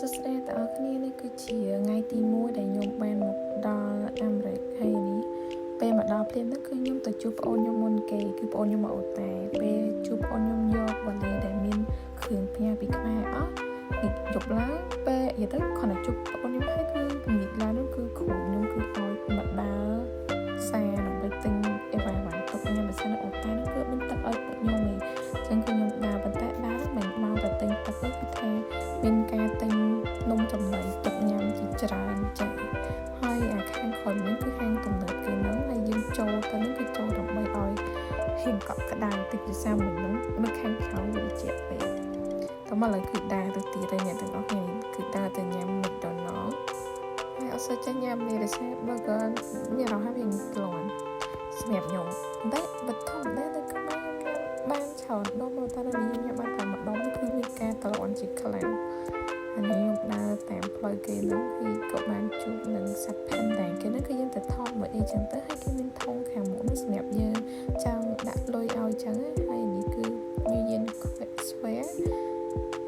សួស្តីទាំងអស់គ្នានេះគឺជាថ្ងៃទី1ដែលខ្ញុំបានមកដល់អាមេរិកហើយនេះពេលមកដល់ភ្លាមហ្នឹងគឺខ្ញុំទៅជួបប្អូនខ្ញុំមុនគេគឺប្អូនខ្ញុំមកអូតែពេលជួបប្អូនខ្ញុំយកវ៉ាលីដែលមានគ្រឿងផ្ញើពីខ្មែរអស់យប់ឡើងពេលនិយាយទៅគ្រាន់តែជួបប្អូនខ្ញុំហើយគឺនិយាយឡើងនោះគឺគ្រូខ្ញុំគឺឲ្យមកដើរសារដើម្បីទិញអីវ៉ាន់ទុកខ្ញុំបើសិនអូតែនោះគឺមានទឹកឲ្យពួកខ្ញុំឯងចឹងគឺខ្ញុំដើរប៉ុន្តែដើរមិនមកតែទិញទឹកទេគឺថាមានការទិញនំចំណីទឹកញ៉ាំជាច្រើនចា៎ហើយអាខាងក្រោយនេះគឺហាងទំនើបគេហ្នឹងហើយយើងចូលទៅហ្នឹងគឺចូលដើម្បីឲ្យហ៊ានកក់ក្ដៅទឹកជាសាមវិញហ្នឹងនៅខាងក្រោយវាជាពេកតែមកឡើយគឺដើរទៅទៀតហើយអ្នកទាំងអស់គ្នាគឺដើរទៅញ៉ាំ McDonald ហើយអត់សូវចេះញ៉ាំនេះទេ burger មានរហ័សវាក្លន់សម្រាប់ខ្ញុំតែបើធម្មតាទៅខ្មែរបានច្រើនដុំតែនៅនេះខ្ញុំបានតែម្ដងគឺមានការក្លន់ជាខ្លាំងហើយខ្ញុំដើរតាមផ្លូវគេហ្នឹងគឺក៏បានជួបនឹងសត្វផាន់ដែរគេហ្នឹងគឺយើងទៅថតមកអីចឹងទៅហើយគេមានធុងខាងមុខនេះសម្រាប់យើងចង់ដាក់លុយឲ្យចឹងហើយនេះគឺ Union Square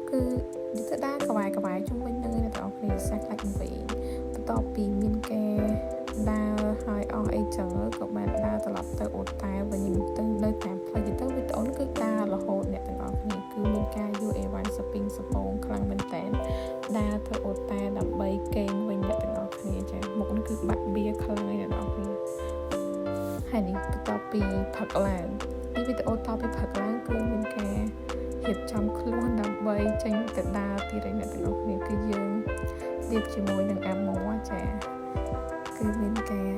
គឺទៅដើរក្បែរជុំវិញហ្នឹងអ្នកទាំងអស់គ្នាសាច់ខ្លាច់វិញបន្ទាប់ពីមានការដើរហើយអស់អីចឹងក៏បានដើរត្រឡប់ទៅអូតែវិញទៅនៅតាមផ្លូវទៅវីដេអូនេះគឺដើររហូតអ្នកទាំងអស់គ្នាគឺមានការយូរអេវ៉ាន់សពីងសពងខ្លាំងមែនតើដើរទៅអូតែដើម្បីកេងវិញអ្នកទាំងអស់គ្នាចាមុខនេះគឺបាក់បៀខ្លាំងហើយអ្នកទាំងអស់គ្នាហើយនេះបន្ទាប់ពីផឹកឡើងនេះវីដេអូតទៅពីផឹកឡើងគឺមានការរៀបចំខ្លួនដើម្បីចេញទៅដើរទៀតឯអ្នកទាំងអស់គ្នាគឺយើងរៀបជាមួយនឹងអាម៉ូចាគឺមានការ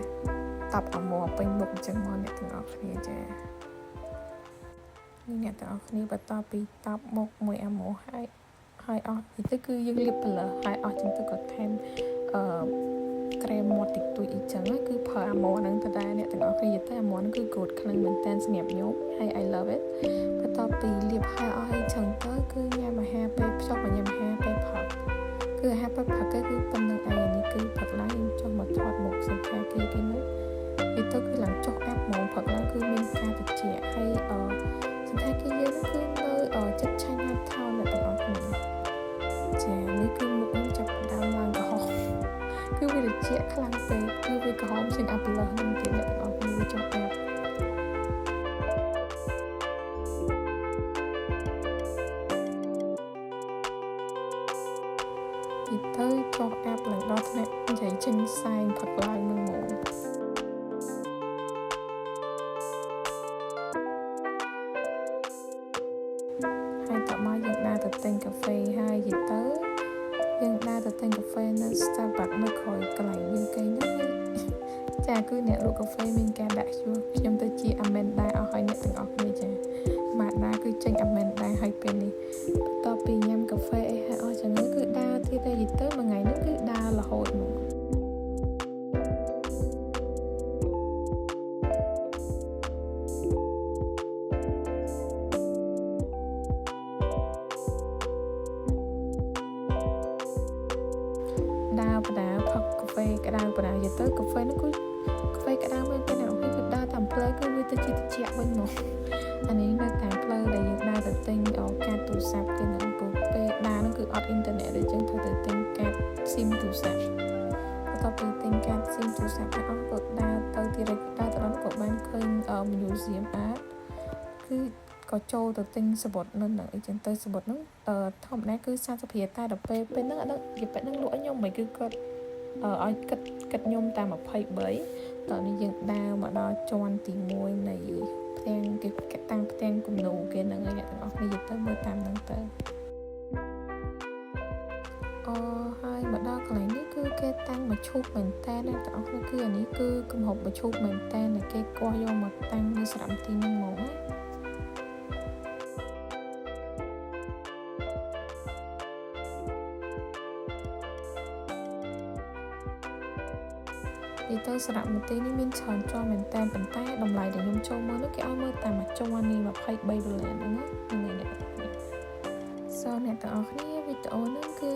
តបអាម៉ូពេញមុខអញ្ចឹងមកអ្នកទាំងអស់គ្នាចានេះអ្នកទាំងអស់គ្នាបន្តពីតបមុខមួយអាម៉ូហើយអស់ទៅគឺយើងលាបប្លើសហើយអស់ចឹងទៅក៏ថែមក្រែមមាត់តិចតួចអីចឹងគឺប្រើអាម៉ូហ្នឹងទៅដែរអ្នកទាំងអស់គ្នាទៅអាម៉ូហ្នឹងគឺកូតខ្លាំងមែនតើសម្រាប់ខ្ញុំហើយ I love it បន្ទាប់ពីលាបហើយអស់អីចឹងទៅគឺញ៉ាំអាហារពេលភ្ជុំញ៉ាំអាហារពេលផឹកគឺអាហារពេលផឹកគឺប៉ុណ្្នឹងឯងនេះគឺផឹកឡើងខ្ញុំចុះមកថតមុខសន្តាគេហ្នឹងវាទៅគឺឡើងចុះអាប់ហ្មងផឹកឡើងគឺមានការត្រជាក់ហើយសន្តាគេយើងគឺនៅចិត្តឆាញ់ណាស់ថោអ្នកទាំងអស់គ្នាចានេះគឺមុខខ្ញុំចាប់ដើមឡើងក្រហមគឺវាត្រជាក់ខ្លាំងពេកគឺវាក្រហមជាងអាប់លើសនឹងទៀតអ្នកទាំងអស់គ្នាវាចុះអាប់ទៅចុះអាប់ឡើងដល់ថ្នាក់និយាយចេញសែងផឹកឡើងនឹងហ្មងហើយតមកយើងដើរទៅទិញកាហ្វេហើយយីទៅយើងដើរទៅទិញកាហ្វេនៅ Starbucks នៅក្រោយកន្លែងយើងគេហ្នឹងចាគឺអ្នកលក់កាហ្វេមានការដាក់ជួខ្ញុំទៅជា Amanda អស់ហើយអ្នកទាំងអស់គ្នាចាម៉ាដាគឺចេញ Amanda ហើយពេលនេះបន្ទាប់ពីញ៉ាំកាហ្វេអីហើយអស់ចឹងគឺដើរទៀតទៅយីទៅមួយថ្ងៃហ្នឹងគឺដើររហូតមកដើរផឹកកាហ្វេក្តៅបណ្ដាយទៅកាហ្វេនោះគឺកាហ្វេក្តៅមែនទេអ្នកគឺដើរតាមផ្លូវគឺវាទៅជាត្រជាក់វិញមកអានេះនៅតាមផ្លូវដែលយើងដើរទៅទិញកាតទូរស័ព្ទគេនឹងពេលដើរនោះគឺអត់អ៊ីនធឺណិតទេចឹងត្រូវទៅទិញកាតស៊ីមទូរស័ព្ទបន្ទាប់ពីទិញកាតស៊ីមទូរស័ព្ទហើយអស់ក៏ដើរទៅទៀតដើរទៅដល់ក៏បានឃើញ Museum Art គឺក៏ចូលទៅទិញសំបុត្រនៅនឹងអីចឹងទៅសំបុត្រហ្នឹងធម្មតាគឺ30រៀលតែដល់ពេលហ្នឹងអត់ដឹងនិយាយប៉ែនហ្នឹងលក់ឲ្យខ្ញុំមិនគឺគាត់ឲ្យគិតខ្ញុំតាម23តោះនេះយើងដើរមកដល់ជាន់ទី1នៃផ្ទាំងគេតាំងផ្ទាំងគំនូគេហ្នឹងឯងអ្នកទាំងអស់គ្នាទៅមើលតាមហ្នឹងទៅហើយមកដល់កន្លែងនេះគឺគេតាំងមកឈូកមែនតើអ្នកទាំងអស់គ្នាគឺអានេះគឺគម្រប់មកឈូកមែនតើគេគាស់យកមកតាំងនៅស្រាប់ទីហ្នឹងមកទៅសារមន្ទីរនេះមានច្រើនជាន់មែនតើប៉ុន្តែតម្លៃដែលខ្ញុំចូលមើលនោះគេឲ្យមើលតាមមួយជាន់នេះ$23ហ្នឹងណាហ្នឹងអ្នកទាំងអស់គ្នាអ្នកទាំងអស់គ្នាវីដេអូហ្នឹងគឺ